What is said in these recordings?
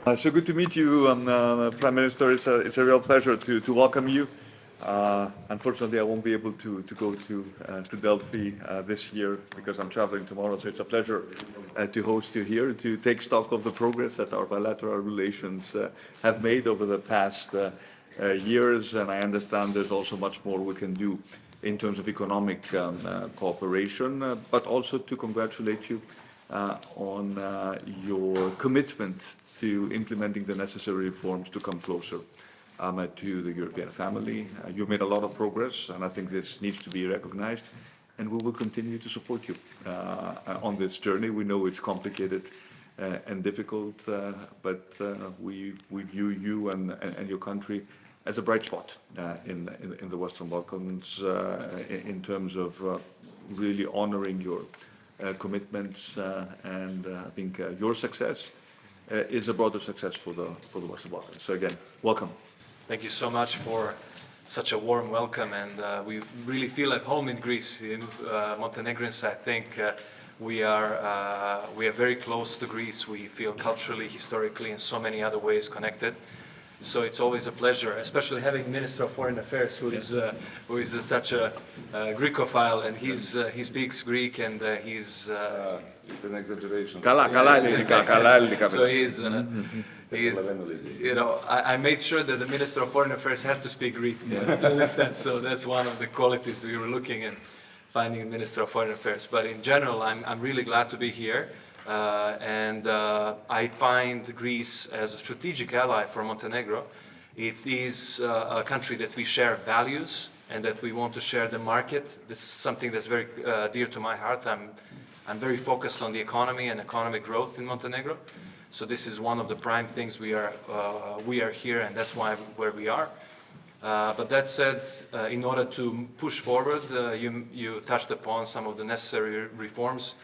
So good to meet you, Prime Minister. It's a real pleasure to welcome you. Unfortunately, I won't be able to go to Delphi this year because I'm traveling tomorrow. So it's a pleasure to host you here, to take stock of the progress that our bilateral relations have made over the past years. And I understand there's also much more we can do in terms of economic cooperation, but also to congratulate you on your commitment to implementing the necessary reforms to come closer to the European family. You've made a lot of progress, and I think this needs to be recognized, and we will continue to support you on this journey. We know it's complicated and difficult, but we view you and your country as a bright spot in the Western Balkans in terms of really honoring your commitments, and I think your success is a broader success for the Western Balkans. So again, welcome. Thank you so much for such a warm welcome, and we really feel at home in Greece. In Montenegrins, I think we are very close to Greece. We feel culturally, historically, and so many other ways connected. So it's always a pleasure, especially having Minister of Foreign Affairs who is such a Greekophile, and he speaks Greek, and he's. It's an exaggeration. So he's, you know, I made sure that the Minister of Foreign Affairs had to speak Greek to an extent. So that's one of the qualities we were looking in finding a Minister of Foreign Affairs. But in general, I'm really glad to be here. And I find Greece as a strategic ally for Montenegro. It is a country that we share values and that we want to share the market. That's something that's very dear to my heart. I'm very focused on the economy and economic growth in Montenegro. So this is one of the prime things we are here, and that's why where we are. But that said, in order to push forward, you touched upon some of the necessary reforms.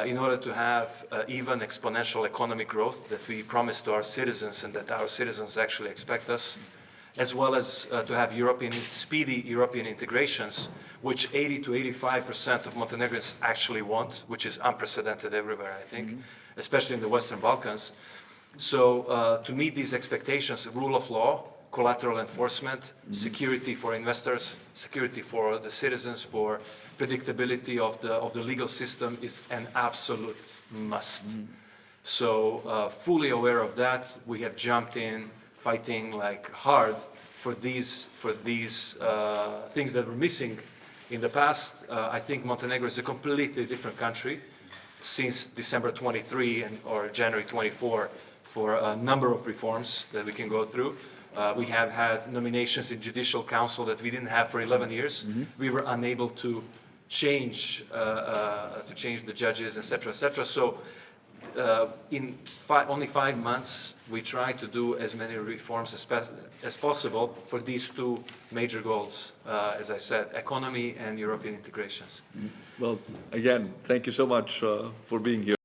In order to have even exponential economic growth that we promise to our citizens and that our citizens actually expect us, as well as to have speedy European integrations, which 80 to 85% of Montenegrins actually want, which is unprecedented everywhere, I think, especially in the Western Balkans. So to meet these expectations, rule of law, collateral enforcement, security for investors, security for the citizens, for predictability of the legal system is an absolute must. So fully aware of that, we have jumped in fighting like hard for these things that were missing in the past. I think Montenegro is a completely different country since December 23 or January 24 for a number of reforms that we can go through. We have had nominations in Judicial Council that we didn't have for 11 years. We were unable to change the judges, etc., etc. So in only 5 months, we tried to do as many reforms as possible for these two major goals, as I said, economy and European integrations. Well, again, thank you so much for being here.